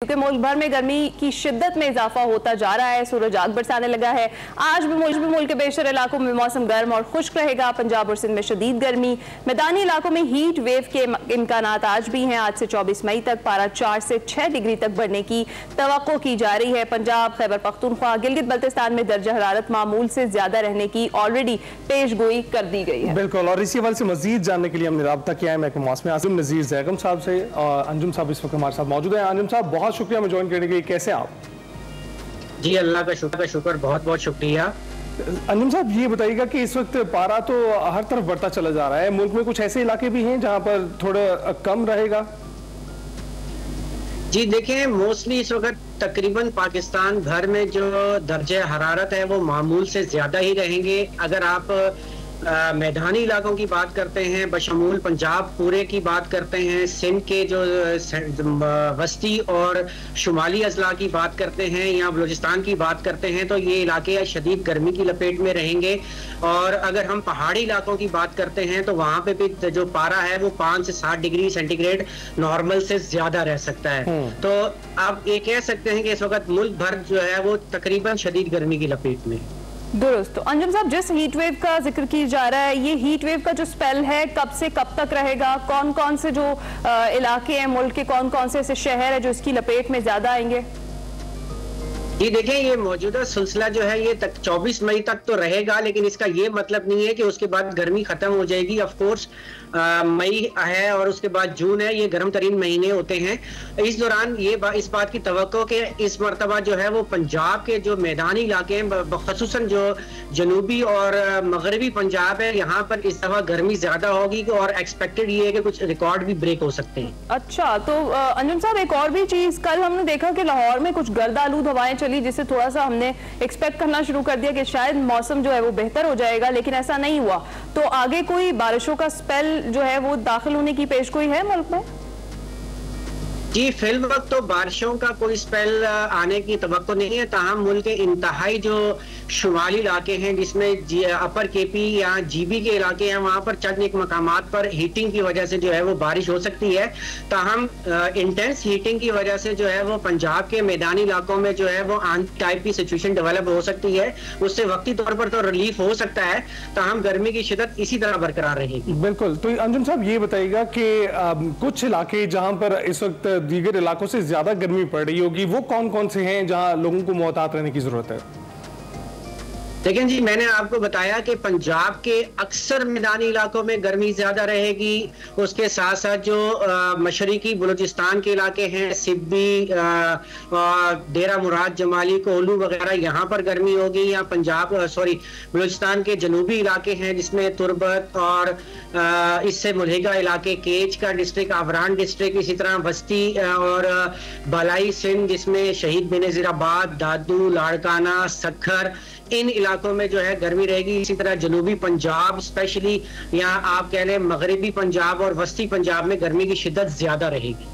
क्योंकि मुल्क भर में गर्मी की शिद्दत में इजाफा होता जा रहा है। सूरज आग बरसाने लगा है। आज भी मुल्क के बेशतर इलाकों में मौसम गर्म और खुश्क रहेगा। पंजाब और सिंध में शदीद गर्मी, मैदानी इलाकों में हीट वेव के इम्कानात आज भी हैं। आज से 24 मई तक पारा 4 से 6 डिग्री तक बढ़ने की तवक्को की जा रही है। पंजाब, खैबर पख्तूनख्वा, गिलगित बल्तिस्तान में दर्जा हरारत मामूल से ज्यादा रहने की ऑलरेडी पेश गोई कर दी गई है। बिल्कुल, और इसी हवाले से मजीद जानने के लिए हमने रब्ता किया है महकमा मौसम आसिम नज़ीर जैगम साहब से। और अंजुम साहब इस वक्त हमारे साथ मौजूद हैं। अंजुम साहब, बहुत शुक्रिया ज्वाइन करने के लिए। कैसे आप? जी अल्लाह का शुक्र, बहुत बहुत शुक्रिया। अंजुम साहब, ये बताइएगा कि इस वक्त पारा तो हर तरफ बढ़ता चला जा रहा है। मुल्क में कुछ ऐसे इलाके भी हैं जहां पर थोड़ा कम रहेगा? जी देखें, मोस्टली इस वक्त तकरीबन पाकिस्तान भर में जो दर्जे हरारत है वो मामूल से ज्यादा ही रहेंगे। अगर आप मैदानी इलाकों की बात करते हैं, बशमूल पंजाब पूरे की बात करते हैं, सिंध के जो वस्ती और शुमाली अजला की बात करते हैं, या बलूचिस्तान की बात करते हैं, तो ये इलाके शदीद गर्मी की लपेट में रहेंगे। और अगर हम पहाड़ी इलाकों की बात करते हैं तो वहाँ पे भी जो पारा है वो 5 से 7 डिग्री सेंटीग्रेड नॉर्मल से ज्यादा रह सकता है। तो आप ये कह सकते हैं कि इस वक्त मुल्क भर जो है वो तकरीबन शदीद गर्मी की लपेट में। दुरुस्त। तो अंजुम साहब, जिस हीट वेव का जिक्र की जा रहा है, ये हीट वेव का जो स्पेल है कब से कब तक रहेगा? कौन कौन से जो इलाके हैं मुल्क के, कौन कौन से ऐसे शहर है जो इसकी लपेट में ज्यादा आएंगे? ये देखें, ये मौजूदा सिलसिला जो है ये तक 24 मई तक तो रहेगा, लेकिन इसका ये मतलब नहीं है कि उसके बाद गर्मी खत्म हो जाएगी। ऑफ कोर्स मई है और उसके बाद जून है, ये गर्म तरीन महीने होते हैं। इस दौरान ये इस बात की तवक्को कि इस मरतबा जो है वो पंजाब के जो मैदानी इलाके हैं, ख़ुसूसन जो जनूबी और मगरबी पंजाब है, यहाँ पर इस दफा गर्मी ज्यादा होगी और एक्सपेक्टेड ये है कि कुछ रिकॉर्ड भी ब्रेक हो सकते हैं। अच्छा, तो अंजुम साहब, एक और भी चीज, कल हमने देखा कि लाहौर में कुछ गर्द आलूद हवाएं चली, जिससे थोड़ा सा हमने एक्सपेक्ट करना शुरू कर दिया कि शायद मौसम जो है वो बेहतर हो जाएगा, लेकिन ऐसा नहीं हुआ। तो आगे कोई बारिशों का स्पेल जो है वो दाखिल होने की पेशगोई है मुल्क में? जी, फिल वक्त तो बारिशों का कोई स्पेल आने की तवक्को नहीं है। ताहम मुल्क के इंतहाई जो शुमाली इलाके हैं, जिसमें अपर केपी या जीबी के इलाके हैं, वहां पर चंद एक मकामात पर हीटिंग की वजह से जो है वो बारिश हो सकती है। ताहम इंटेंस हीटिंग की वजह से जो है वो पंजाब के मैदानी इलाकों में जो है वो आन टाइप की सिचुएशन डेवलप हो सकती है। उससे वक्ती तौर पर तो रिलीफ हो सकता है, ताहम गर्मी की शिद्दत इसी तरह बरकरार रहेगी। बिल्कुल। तो अंजुम साहब, ये बताइएगा कि कुछ इलाके जहां पर इस वक्त दीगर इलाकों से ज्यादा गर्मी पड़ रही होगी, वो कौन कौन से हैं जहां लोगों को मोहतात रहने की जरूरत है? लेकिन जी, मैंने आपको बताया कि पंजाब के अक्सर मैदानी इलाकों में गर्मी ज्यादा रहेगी। उसके साथ साथ जो मशरिकी बलूचिस्तान के इलाके हैं, सिब्बी, डेरा मुराद, जमाली, कोहलू वगैरह, यहाँ पर गर्मी होगी। या बलूचिस्तान के जनूबी इलाके हैं जिसमें तुरबत और इससे मुल्हिका इलाके, केच का डिस्ट्रिक्ट, आवरान डिस्ट्रिक्ट, इसी तरह वस्ती और बालाई सिंध जिसमें शहीद बेनज़ीराबाद, दादू, लाड़काना, सखर, इन इलाकों में जो है गर्मी रहेगी। इसी तरह जनूबी पंजाब स्पेशली, या आप कह लें मगरबी पंजाब और वस्ती पंजाब में गर्मी की शिद्दत ज्यादा रहेगी।